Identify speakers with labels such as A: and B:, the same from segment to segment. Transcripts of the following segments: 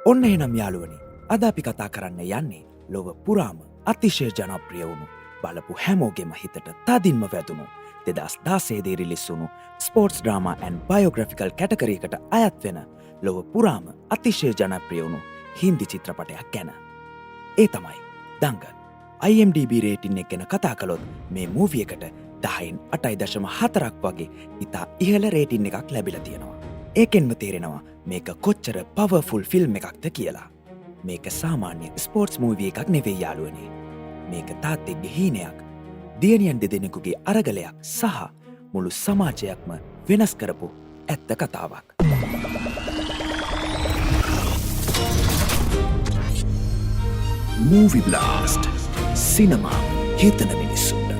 A: ඔන්න එහෙනම් යාළුවනි, අද අපි කතා කරන්න යන්නේ ලොව පුරාම අතිශය ජනප්‍රිය වුණු බලපු හැමෝගෙම හිතට තදින්ම වැදුණු 2016 රිලිස් වුණු ස්පෝර්ට්ස් ඩ්‍රාමා ඇන්ඩ් බයෝග්‍රැෆිකල් කැටගරියකට අයත් වෙන ලොව පුරාම අතිශය ජනප්‍රිය වුණු හින්දි චිත්‍රපටයක් ගැන. ඒ තමයි දංගල්. IMDb රේටින් එක ගැන කතා කළොත් මේ මූවි එකට 10න් 8.4ක් වගේ ඉතා ඉහළ රේටින් එකක් ලැබිලා තියෙනවා. ඒකෙන්ම තේරෙනවා මේක කොච්චර පවර්ෆුල් ෆිල්ම් එකක්ද කියලා. මේක සාමාන්‍ය ස්පෝර්ට්ස් මූවි එකක් නෙවෙයි යාළුවනේ. මේක තාත්තෙක්ගේ හීනයක්, දියණියන් දෙදෙනෙකුගේ අරගලයක් සහ මුළු සමාජයක්ම වෙනස් කරපු ඇත්ත කතාවක්. Movie Blast සිනමා හිතන මිනිස්සුන්ට.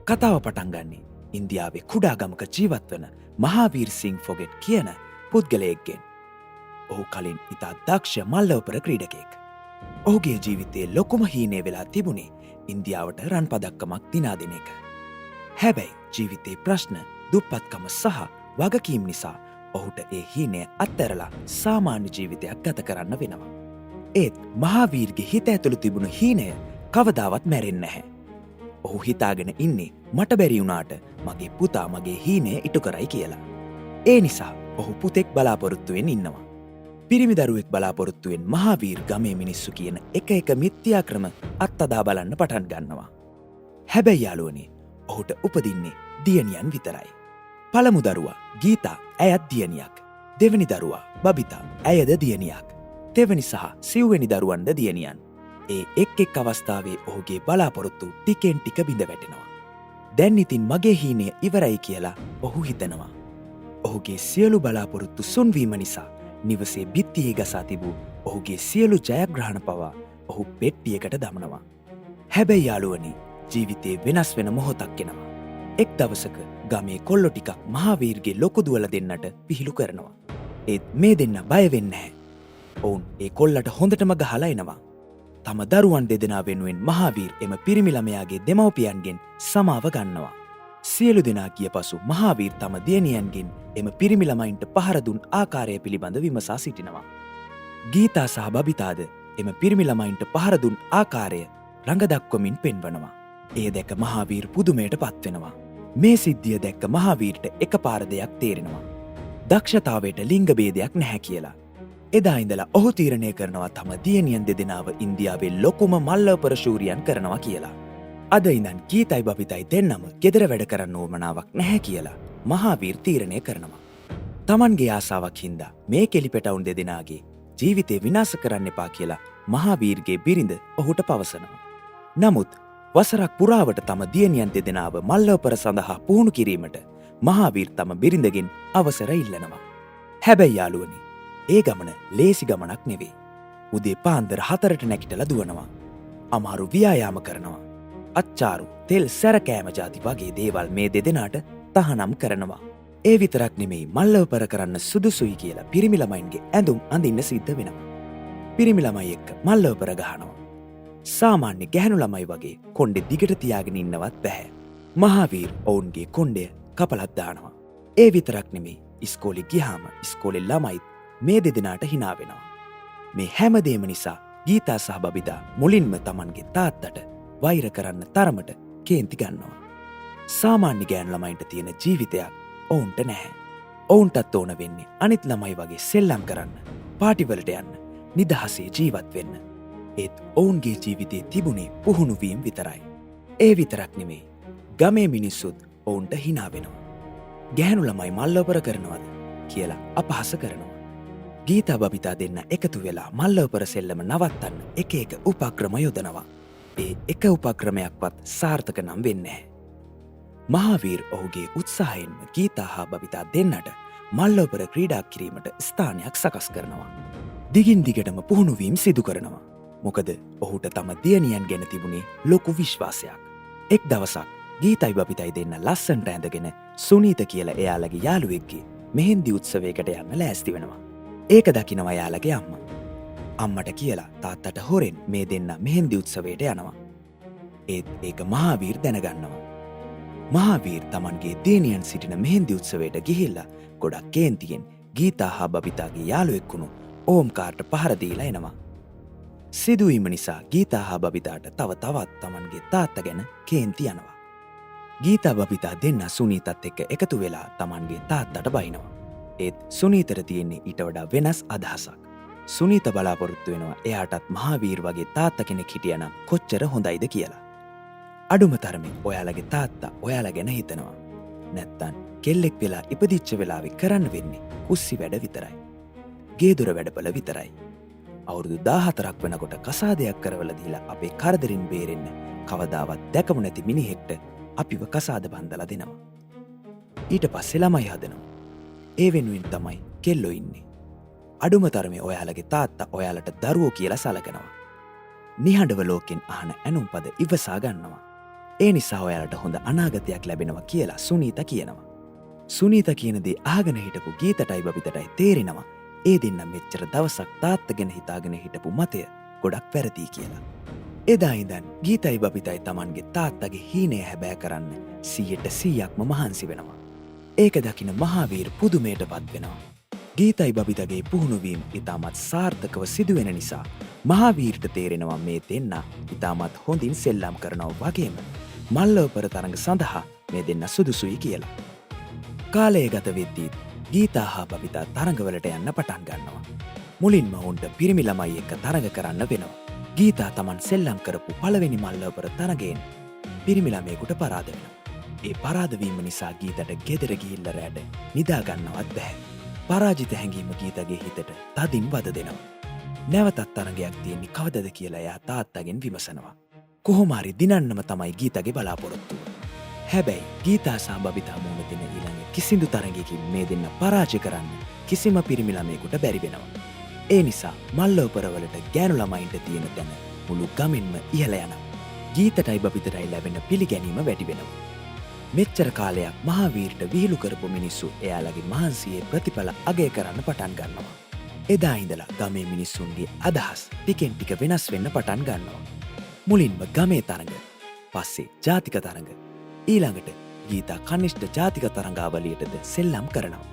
A: කතාව පටන් ගන්නේ ඉන්දියාවේ කුඩා ගමක ජීවත් වන මහාවීර් සිං ෆොගෙට් කියන පුද්ගලයෙක්ගෙන්. ඔහු කලින් ඉතා දක්ෂ මල්ලවපර ක්‍රීඩකයෙක්. ඔහුගේ ජීවිතයේ ලොකුම හීනේ වෙලා තිබුණේ ඉන්දියාවට රන් පදක්කමක් දිනා දෙන එක. හැබැයි ජීවිතයේ ප්‍රශ්න, දුප්පත්කම සහ වගකීම් නිසා ඔහුට ඒ හීනය අත්හැරලා සාමාන්‍ය ජීවිතයක් ගත කරන්න වෙනවා. ඒත් මහාවීර්ගේ හිත ඇතුළු තිබුණු හීනය කවදාවත් මැරෙන්නේ නැහැ. ඔහු හිතාගෙන ඉන්නේ මට බැරි වුණාට මගේ පුතා මගේ හීනය ඉටු කරයි කියලා. ඒ නිසා ඔහු පුතෙක් බලාපොරොත්තුවෙන් ඉන්නවා. පිරිමි දරුවෙක් බලාපොරොත්තුවෙන් මහාවීර් ගමේ මිනිස්සු කියන එක මිත්‍යා ක්‍රම අත්අදා බලන්න පටන් ගන්නවා. හැබැයි යාළුවනේ, ඔහුට උපදින්නේ දියණියන් විතරයි. පළමු දරුවා ගීතා, ඇයත් දියණියක්. දෙවෙනි දරුවා බබිතා, ඇයද දියණියක්. තෙවැනි සහ සිව්වෙනි දරුවන්ද දියණියන්. ඒ එක් අවස්ථාවේ ඔහුගේ බලාපොරොත්තු ටිකෙන් ටික බිඳ වැටෙනවා. දැන් ඉතින් මගේ හීනය ඉවරයි කියලා ඔහු හිතනවා. ඔහුගේ සියලු බලාපොරොත්තු සුන්වීම නිසා නිවසේ බිත්තියේ ගසා තිබූ ඔහුගේ සියලු ජයග්‍රහණ පවා ඔහු පෙට්ටියකට දමනවා. හැබැයි යාළුවනි, ජීවිතේ වෙනස් වෙන මොහොතක් එනවා. එක් දවසක ගමේ කොල්ලෝ ටිකක් මහාවීර්ගේ ලොකු දුවලා දෙන්නට පිහිළු කරනවා. ඒත් මේ දෙන්න බය වෙන්නේ නැහැ. ඔවුන් ඒ කොල්ලට හොඳටම ගහලා එනවා. තම දරුවන් දෙදෙනා වෙනුවෙන් මහාවීර් එම පිරිමි ළමයාගේ දෙමව්පියන්ගෙන් සමාව ගන්නවා. සියලු දෙනා ගිය පසු මහාවීර් තම දියණියන්ගෙන් එම පිරිමි ළමයින්ට පහර දුන් ආකාරය පිළිබඳ විමසා සිටිනවා. ගීතා සහ බබිතාද එම පිරිමි ළමයින්ට පහර දුන් ආකාරය රඟ දක්වමින් පෙන්වනවා. එය දැක මහාවීර් පුදුමයට පත් වෙනවා. මේ සිද්ධිය දැක්ක මහාවීර්ට එකපාර දෙයක් තේරෙනවා. දක්ෂතාවයට ලිංග භේදයක් නැහැ කියලා. එදා ඉඳලා ඔහු තීරණය කරනවා තම දියණියන් දෙදෙනාව ඉන්දියාවේ ලොකුම මල්ලවපර ශූරියන් කරනවා කියලා. අද ඉඳන් ගීතයි බබිතයි දෙන්නම ගෙදර වැඩ කරන්න ඕමනාවක් නැහැ කියලා මහාවීර් තීරණය කරනවා. තමන්ගේ ආසාවක් හින්දා මේ කෙලිපෙටවුන් දෙදෙනාගේ ජීවිතේ විනාශ කරන්න එපා කියලා මහාවීර්ගේ බිරිඳ ඔහුට පවසනවා. නමුත් වසරක් පුරාවට තම දියණියන් දෙදෙනාව මල්ලවපර සඳහා පුහුණු කිරීමට මහාවීර් තම බිරිඳගෙන් අවසර ඉල්ලනවා. හැබැයි යාළුවනි, ඒ ගමන ලේසි ගමනක් නෙවෙයි. උදේ පාන්දර 4ට නැගිටලා දුවනවා. අමාරු ව්‍යායාම කරනවා. අච්චාරු, තෙල්, සැරකෑම ಜಾති වගේ දේවල් මේ දෙදෙනාට තහනම් කරනවා. ඒ විතරක් නෙමෙයි, මල්ලවපර කරන්න සුදුසුයි කියලා පිරිමි ළමයින්ගේ ඇඳුම් අඳින්න සිද්ධ වෙනවා. පිරිමි ළමයි එක්ක මල්ලවපර ගහනවා. සාමාන්‍ය ගැහැණු ළමයි වගේ කොණ්ඩෙ දිගට තියාගෙන ඉන්නවත් බැහැ. මහාවීර් ඔවුන්ගේ කොණ්ඩය කපලත් දානවා. ඒ විතරක් නෙමෙයි, ඉස්කෝලේ ගියාම ඉස්කෝලේ ළමයිත් මේ දෙදෙනාට hina වෙනවා. මේ හැමදේම නිසා ගීතා සහ බබිතා මුලින්ම තමන්ගේ තාත්තට වෛර කරන්න තරමට කේන්ති ගන්නවා. සාමාන්‍ය ගෑනු ළමයින්ට තියෙන ජීවිතයක් ඔවුන්ට නැහැ. ඔවුන්ටත් ඕන වෙන්නේ අනිත් ළමයි වගේ සෙල්ලම් කරන්න, පාටිවලට යන්න, නිදහසේ ජීවත් වෙන්න. ඒත් ඔවුන්ගේ ජීවිතේ තිබුණේ පුහුණු වීම විතරයි. ඒ විතරක් නෙමෙයි, ගමේ මිනිස්සුත් ඔවුන්ට hina වෙනවා. ගැහැණු ළමයි මල්ලවපර කරනවද කියලා අපහාස කරනවා. ගීතා බබිතා දෙන්න එකතු වෙලා මල්ලවපර සෙල්ලම නවත්තන්න එක උපක්‍රම යොදනවා. ඒ එක උපක්‍රමයක්වත් සාර්ථක නම් වෙන්නේ නැහැ. මහාවීර් ඔහුගේ උත්සාහයෙන්ම ගීතා හා බබිතා දෙන්නට මල්ලවපර ක්‍රීඩා කිරීමට ස්ථානයක් සකස් කරනවා. දිගින් දිගටම පුහුණු වීම සිදු කරනවා. මොකද ඔහුට තම දියණියන් ගැන තිබුණේ ලොකු විශ්වාසයක්. එක් දවසක් ගීතයි බබිතයි දෙන්න ලස්සනට ඇඳගෙන සුනීත කියලා එයාලගේ යාළුවෙක්ගේ මෙහෙන්දි උත්සවයකට යන්න ලෑස්ති වෙනවා. ඒක දකිනවා යාළගේ අම්මා. අම්මට කියලා තාත්තට හොරෙන් මේ දෙන්න මෙහෙන්දි උත්සවයට යනවා. ඒත් ඒක මහාවීර් දැනගන්නවා. මහාවීර් තමන්ගේ දියණියන් සිටින මෙහෙන්දි උත්සවයට ගිහිල්ලා ගොඩක් කේන්තියෙන් ගීතා හා බබිතාගේ යාළුවෙක් වුණු ඕම්කාර්ට පහරදීලා එනවා. සිදුවීම නිසා ගීතා හා බබිතාට තව තවත් තමන්ගේ තාත්ත ගැන කේන්ති යනවා. ගීතා බබිතා දෙන්න සුනීතත් එක්ක එකතු වෙලා තමන්ගේ තාත්තට බයිනවා. ඒත් සුනීතට තියෙන්නේ ඊට වඩා වෙනස් අදහසක්. සුනීත බලාපොරොත්තු වෙනවා එයාටත් මහාවීර් වගේ තාත්ත කෙනෙක් හිටියනම් කොච්චර හොඳයිද කියලා. අඩුම තරමින් ඔයාලගේ තාත්තා ඔයාලා ගැන හිතනවා. නැත්තම් කෙල්ලෙක් වෙලා ඉපදිච්ච වෙලාවෙ කරන්න වෙන්නේ කුස්සි වැඩ විතරයි. ගේදොර වැඩපළ විතරයි. අවුරුදු 14ක් වෙනකොට කසාදයක් කරවලා දීලා අපේ කරදරින් බේරෙන්න කවදාවත් දැකමු නැති මිනිහෙක්ට අපිව කසාද බන්දලා දෙනවා. ඊට පස්සේ ළමයි හදනවා. ඒ වෙනුවෙන් තමයි කෙල්ලෝ ඉන්නේ. අඩුම තරමේ ඔයාලගේ තාත්තා ඔයාලට දරුවෝ කියලා සලකනවා. නිහඬව ලෝකෙන් අහන ඇනුම් පද ඉවසා ගන්නවා. ඒ නිසා ඔයාලට හොඳ අනාගතයක් ලැබෙනවා කියලා සුනීත කියනවා. සුනීත කියන දේ අහගෙන හිටපු ගීතටයි බබිතටයි තේරෙනවා ඒ දෙන්න මෙච්චර දවසක් තාත්ත ගැන හිතාගෙන හිටපු මතය ගොඩක් වැරදි කියලා. එදා ඉඳන් ගීතයි බබිතයි තමන්ගේ තාත්තගේ හීනය හැබෑ කරන්න 100%ක්ම මහන්සි වෙනවා. ඒක දකින මහාවීර් පුදුමයට පත් වෙනවා. ගීතයි බබිතගේ පුහුණුවීම් ඉතාමත් සාර්ථකව සිදුවෙන නිසා මහාවීර්ට තේරෙනවා මේ දෙන්න ඉතාමත් හොඳින් සෙල්ලම් කරනවා වගේම මල්ලවපර තරඟ සඳහා මේ දෙන්න සුදුසුයි කියලා. කාලය ගත වෙද්දී ගීතා හා බබිතා තරඟවලට යන්න පටන් ගන්නවා. මුලින්ම ඔවුන්ට පිරිමි ළමයි එක්ක තරඟ කරන්න වෙනවා. ගීතා තමන් සෙල්ලම් කරපු පළවෙනි මල්ලවපර තරඟයෙන් පිරිමි ළමයෙකුට පරාද වෙනවා. ඒ පරාද වීම නිසා ගීතට ගෙදර ගිහිල්ලා රැට නිදා ගන්නවත් බැහැ. පරාජිත හැඟීම ගීතගේ හිතට තදින් වද දෙනවා. නැවතත් තරඟයක් තියෙන්නේ කවදද කියලා එයා තාත්තගෙන් විමසනවා. කොහොම හරි දිනන්නම තමයි ගීතගේ බලාපොරොත්තුව. හැබැයි ගීතා සහ බබිතා මුණ දෙන ඊළඟ කිසිදු තරඟයකින් මේ දෙන්න පරාජය කරන්න කිසිම පිරිමි ළමයෙකුට බැරි වෙනවා. ඒ නිසා මල්ලවපරවලට ගෑනු ළමයින්ට තියෙන තැන මුළු ගමින්ම ඉහළ යනවා. ගීතටයි බබිතටයි ලැබෙන පිළිගැනීම වැඩි වෙනවා. මෙච්චර කාලයක් මහාවීර්ට විහිළු කරපු මිනිස්සු එයාලගේ මහන්සියේ ප්‍රතිඵල අගය කරන්න පටන් ගන්නවා. එදා ඉඳලා ගමේ මිනිස්සුන්ගේ අදහස් ටිකෙන් ටික වෙනස් වෙන්න පටන් ගන්නවා. මුලින්ම ගමේ තරඟ, පස්සේ ජාතික තරඟ, ඊළඟට ගීතා කනිෂ්ඨ ජාතික තරඟාවලියටද සෙල්ලම් කරනවා.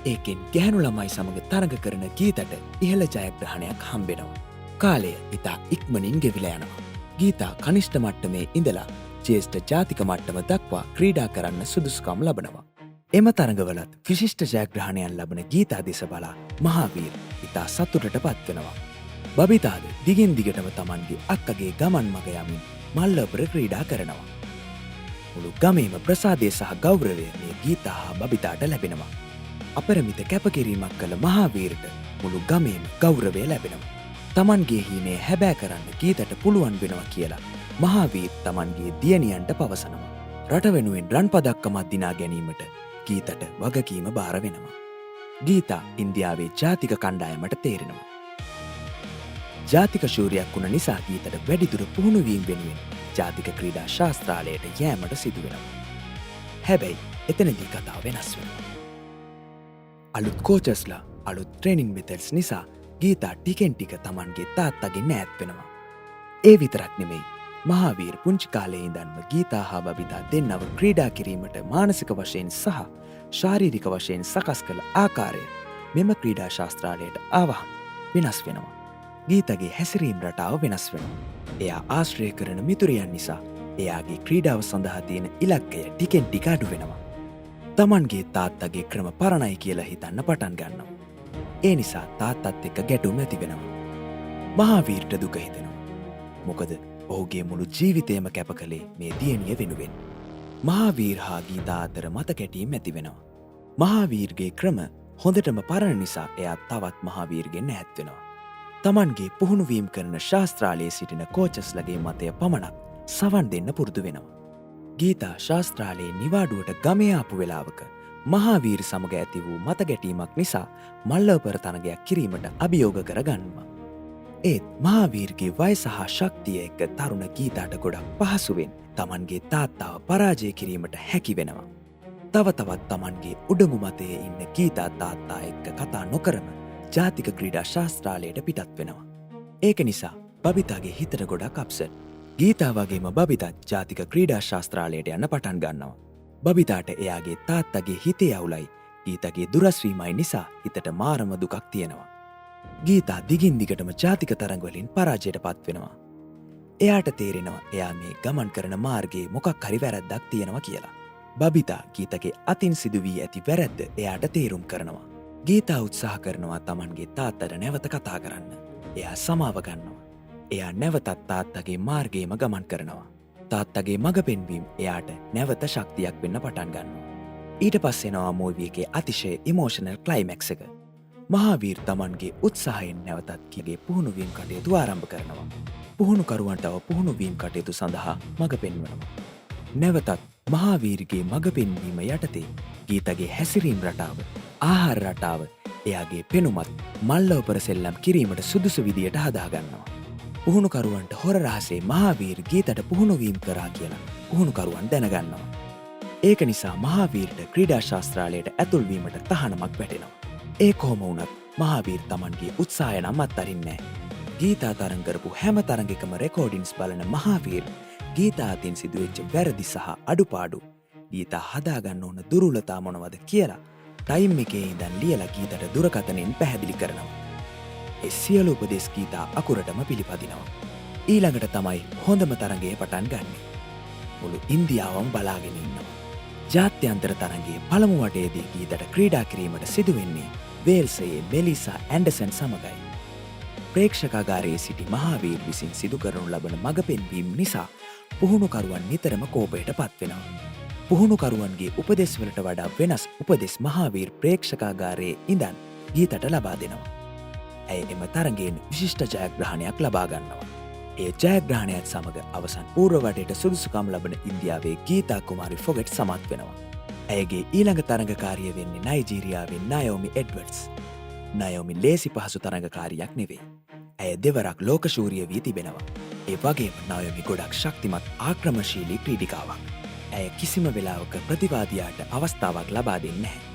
A: ඒකෙන් ගැහැණු ළමයි සමග තරඟ කරන ගීතට ඉහළ ජයග්‍රහණයක් හම්බෙනවා. කාලය ඉතා ඉක්මනින් ගෙවිලා යනවා. ගීතා කනිෂ්ඨ මට්ටමේ ඉඳලා ජේෂ්ඨ ජාතික මට්ටම දක්වා ක්‍රීඩා කරන්න සුදුසුකම් ලබනවා. එම තරඟවලත් විශිෂ්ට ජයග්‍රහණයන් ලබන ගීතා දෙස බලා මහාවීර් ඉතා සතුටට පත්වෙනවා. බබිතාද දිගින් දිගටම තමන්ගේ අක්කගේ ගමන් මග යමින් මල්ලවපර ක්‍රීඩා කරනවා. මුළු ගමේම ප්‍රසාදය සහ ගෞරවය මේ ගීතා හා බබිතාට ලැබෙනවා. අපරමිත කැපකිරීමක් කළ මහාවීරට මුළු ගමේම ගෞරවය ලැබෙනවා. තමන්ගේ හීනේ හැබෑ කරන්න ගීතට පුළුවන් වෙනවා කියලා මහාවීර් තමන්ගේ දියණියන්ට පවසනවා. රට වෙනුවෙන් රන් පදක්කමක් දිනා ගැනීමට ගීතට වගකීම බාර වෙනවා. ගීතා ඉන්දියාවේ ජාතික කණ්ඩායමට තේරෙනවා. ජාතික ශූරයක් වුණ නිසා ගීතට වැඩිදුර පුහුණුවීම් වෙනුවෙන් ජාතික ක්‍රීඩා ශාස්ත්‍රාලයට යෑමට සිදු වෙනවා. හැබැයි එතනදී කතාව වෙනස් වෙනවා. අලුත් කෝචස්ලා අලුත් ට්‍රේනින් මෙතඩ්ස් නිසා ගීතා ටිකෙන් ටික තමන්ගේ තාත්තගෙන් ඈත් වෙනවා. ඒ විතරක් නෙමෙයි මහාවීර් පුංචි කාලේ ඉඳන්ම ගීතා හා බබිතා දෙන්නව ක්‍රීඩා කිරීමට මානසික වශයෙන් සහ ශාරීරික වශයෙන් සකස් කළ ආකාරය මෙම ක්‍රීඩා ශාස්ත්‍රාලයට ආවහම වෙනස් වෙනවා. ගීතගේ හැසිරීම් රටාව වෙනස් වෙනවා. එයා ආශ්‍රය කරන මිතුරියන් නිසා එයාගේ ක්‍රීඩාව සඳහා තියෙන ඉලක්කය ටිකෙන් ටික අඩු වෙනවා. තමන්ගේ තාත්තගේ ක්‍රම පරණයි කියලා හිතන්න පටන් ගන්නවා. ඒ නිසා තාත්තත් එක්ක ගැටුම් ඇති වෙනවා. මහාවීර්ට දුක හිතෙනවා. මොකද ඔහුගේ මුළු ජීවිතයම කැප කළේ මේ දියණිය වෙනුවෙන්. මහාවීර් හා ගීතා අතර මත කැටීම් ඇති වෙනවා. මහාවීර්ගේ ක්‍රම හොඳටම පරණ නිසා එයා තවත් මහාවීර්ගෙන් ඈත් වෙනවා. තමන්ගේ පුහුණුවීම් කරන ශාස්ත්‍රාලයේ සිටින කෝචස්ලගේ මතය පමණක් සවන් දෙන්න පුරුදු වෙනවා. ගීතා ශාස්ත්‍රාලයේ නිවාඩුවට ගමේ ආපු වෙලාවක මහාවීර් සමග ඇති වූ මත ගැටීමක් නිසා මල්ලවපර තරඟයක් කිරීමට අභියෝග කරගන්නවා. ඒත් මහාවීර්ගේ වයස හා ශක්තිය එක්ක තරුණ ගීතාට ගොඩක් පහසුවෙන් තමන්ගේ තාත්තාව පරාජය කිරීමට හැකි වෙනවා. තව තවත් තමන්ගේ උඩඟු මතයේ ඉන්න ගීතා තාත්තා එක්ක කතා නොකරම ජාතික ක්‍රීඩා ශාස්ත්‍රාලයට පිටත් වෙනවා. ඒක නිසා බබිතාගේ හිතට ගොඩක් අප්සෙට්. ගීතා වගේම බබිතත් ජාතික ක්‍රීඩා ශාස්ත්‍රාලයට යන්න පටන් ගන්නවා. බබිතාට එයාගේ තාත්තගේ හිතේ අවුලයි ගීතගේ දුරස්වීමයි නිසා හිතට මාරම දුකක් තියෙනවා. ගීතා දිගින් දිගටම ජාතික තරඟවලින් පරාජයට පත්වෙනවා. එයාට තේරෙනවා එයා මේ ගමන් කරන මාර්ගයේ මොකක් හරි වැරැද්දක් තියෙනවා කියලා. බබිතා ගීතගේ අතින් සිදුවී ඇති වැරැද්ද එයාට තේරුම් කරනවා. ගීතා උත්සාහ කරනවා තමන්ගේ තාත්තට නැවත කතා කරන්න. එයා සමාව ගන්නවා. එයා නැවතත් තාත්තගේ මාර්ගයේම ගමන් කරනවා. තාත්තගේ මඟ පෙන්වීම එයාට නැවත ශක්තියක් වෙන්න පටන් ගන්නවා. ඊට පස්සෙනවා මූවී එකේ අතිශය ඉමෝෂනල් ක්ලයිමැක්ස් එක. මහාවීර් තමන්ගේ උත්සාහයෙන් නැවතත් කීගේ පුහුණුවීම් කටයුතු ආරම්භ කරනවා. පුහුණුකරුවන්ටව පුහුණුවීම් කටයුතු සඳහා මඟ පෙන්වනවා. නැවතත් මහාවීර්ගේ මඟ පෙන්වීම යටතේ ගීතගේ හැසිරීම් රටාව, ආහාර රටාව, එයාගේ පෙනුමත් මල්ලවපර සෙල්ලම් කිරීමට සුදුසු විදියට හදාගන්නවා. පුහුණුකරුවන්ට හොර රහසේ මහාවීර් ගීතට පුහුණුවීම් කරා කියලා පුහුණුකරුවන් දැනගන්නවා. ඒක නිසා මහාවීර්ට ක්‍රීඩා ශාස්ත්‍රාලයට ඇතුල්වීමට තහනමක් වැටෙනවා. ඒ කොහොම වුණත් මහාවීර් තමන්ගේ උත්සාහය නම් අත්හරින්නේ නැහැ. ගීතා තරඟ කරපු හැම තරඟයකම රෙකෝඩින්ස් බලන මහාවීර් ගීතා අතින් සිදුවෙච්ච වැරදි සහ අඩුපාඩු, ගීතා හදාගන්න ඕන දුර්වලතා මොනවද කියලා ටයිම් එකේ ඉඳන් ලියලා ගීතට දුරකථනයෙන් පැහැදිලි කරනවා. ඒ සියලු උපදෙස් ගීතා අකුරටම පිළිපදිනවා. ඊළඟට තමයි හොඳම තරඟය පටන් ගන්නෙ. මුළු ඉන්දියාවම බලාගෙන ඉන්නවා. ජාත්‍යන්තර තරඟයේ පළමු වටයේදී ගීතට ක්‍රීඩා කිරීමට සිදුවෙන්නේ වේල්සයේ මෙලිසා ඇන්ඩර්සන් සමගයි. ප්‍රේක්ෂකාගාරයේ සිටි මහාවීර් විසින් සිදු කරනු ලබන මඟ පෙන්වීම නිසා පුහුණුකරුවන් නිතරම කෝපයට පත්වෙනවා. පුහුණුකරුවන්ගේ උපදෙස්වලට වඩා වෙනස් උපදෙස් මහාවීර් ප්‍රේක්ෂකාගාරයේ ඉඳන් ගීතට ලබා දෙනවා. ඇය එම තරඟයෙන් විශිෂ්ට ජයග්‍රහණයක් ලබා ගන්නවා. ඒ ජයග්‍රහණයත් සමග අවසන් පූර්වවටයට සුදුසුකම් ලබන ඉන්දියාවේ ගීතා කුමාරි ෆොගෙට් සමත් වෙනවා. ඇයගේ ඊළඟ තරඟකාරිය වෙන්නේ නයිජීරියාවේ නයෝමි එඩ්වර්ඩ්ස්. නයෝමි ලේසි පහසු තරඟකාරියක් නෙවෙයි. ඇය දෙවරක් ලෝකශූරිය වී තිබෙනවා. ඒ වගේම නයෝමි ගොඩක් ශක්තිමත් ආක්‍රමශීලී ක්‍රීඩිකාවක්. ඇය කිසිම වෙලාවක ප්‍රතිවාදියාට අවස්ථාවක් ලබා දෙන්නේ නැහැ.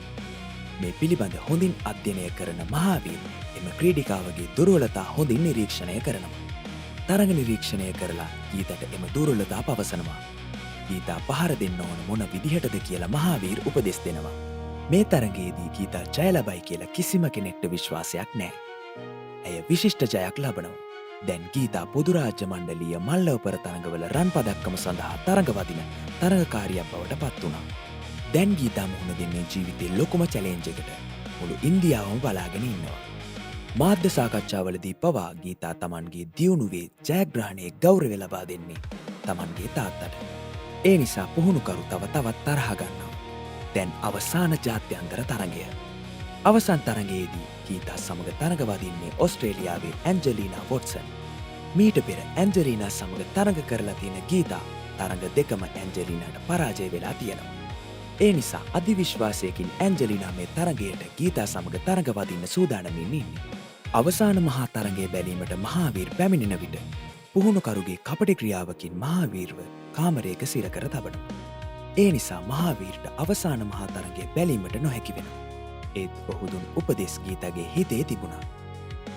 A: මේ පිළිබඳ හොඳින් අධ්‍යයනය කරන මහාවීර් එම ක්‍රීඩිකාවගේ දුර්වලතා හොඳින් නිරීක්ෂණය කරනවා. තරඟ නිරීක්ෂණය කරලා ගීතට එම දුර්වලතා පවසනවා. ගීතා පහර දෙන්න ඕන මොන විදිහටද කියලා මහාවීර් උපදෙස් දෙනවා. මේ තරඟයේදී ගීතා ජය ලබයි කියලා කිසිම කෙනෙක්ට විශ්වාසයක් නැහැ. ඇය විශිෂ්ට ජයක් ලබනවා. දැන් ගීතා පොදු රාජ්‍ය මණ්ඩලීය මල්ලවපර තරඟවල රන් පදක්කම සඳහා තරඟ වදින තරඟකාරියක් බවට පත් වුණා. දැන් ගීතා මුහුණ දෙන්නේ ජීවිතේ ලොකුම චැලෙන්ජ් එකට. මුළු ඉන්දියාවම බලාගෙන ඉන්නවා. මාධ්‍ය සාකච්ඡාවලදී පවා ගීතා තමන්ගේ දියුණුවේ ජයග්‍රහණයේ ගෞරවය ලබා දෙන්නේ තමන්ගේ තාත්තට. ඒ නිසා පුහුණුකරු තවත් තරහ ගන්නවා. දැන් අවසාන ජාත්‍යන්තර තරඟය. අවසන් තරඟයේදී ගීතා සමග තරඟ වදින්නේ ඔස්ට්‍රේලියාවේ ඇන්ජලිනා වොට්සන්. මීට පෙර ඇන්ජලිනා සමග තරඟ කරලා තියෙන ගීතා තරඟ දෙකම ඇන්ජලිනාට පරාජය වෙලා තියෙනවා. ඒ නිසා අධිවිශ්වාසයකින් ඇන්ජලිනා මේ තරඟයට ගීතා සමග තරඟ වදින්න සූදානමින් ඉන්නේ. අවසාන මහා තරඟය බැලීමට මහාවීර් පැමිණෙන විට පුහුණුකරුගේ කපටි ක්‍රියාවකින් මහාවීර්ව කාමරයක සිර කර තබනවා. ඒ නිසා මහාවීර්ට අවසාන මහා තරඟය බැලීමට නොහැකි වෙනවා. ඒත් ඔහු දුන් උපදෙස් ගීතාගේ හිතේ තිබුණා.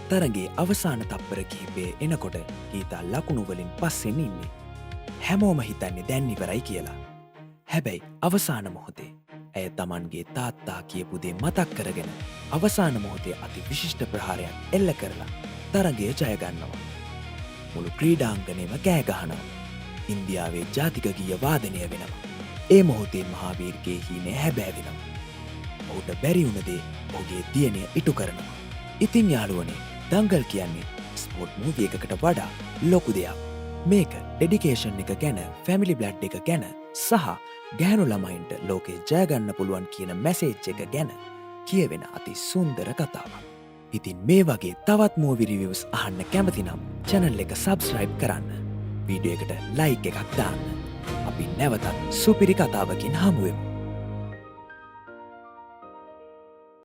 A: තරඟයේ අවසාන තප්පර කිහිපය එනකොට ගීතා ලකුණු වලින් පස්සෙන් ඉන්නේ. හැමෝම හිතන්නේ දැන් ඉවරයි කියලා. හැබැයි අවසාන මොහොතේ ඇය තමන්ගේ තාත්තා කියපු දේ මතක් කරගෙන අවසාන මොහොතේ අති විශිෂ්ට ප්‍රහාරයක් එල්ල කරලා තරඟය ජය ගන්නවා. මුළු ක්‍රීඩාංගණයම කෑ ගහනවා. ඉන්දියාවේ ජාතික ගීය වාදනය වෙනවා. ඒ මොහොතේ මහාවීර්ගේ හීනය හැබෑ වෙනවා. ඔහුට බැරි වුණ දේ ඔහුගේ දියණිය ඉටු කරනවා. ඉතින් යාළුවනේ, දංගල් කියන්නේ ස්පෝර්ට් මූවී එකකට වඩා ලොකු දෙයක්. මේක ඩෙඩිකේෂන් එක ගැන, ෆැමිලි බ්ලඩ් එක ගැන සහ ගැහැණු ළමයින්ට ලෝකේ ජය ගන්න පුළුවන් කියන මැසේජ් එක ගැන කියවෙන අති සුන්දර කතාවක්. ඉතින් මේ වගේ තවත් මූවි රිවිව්ස් අහන්න කැමති නම් channel එක subscribe කරන්න. වීඩියෝ එකට like එකක් දාන්න. අපි නැවතත් සුපිරි කතාවකින් හමු වෙමු.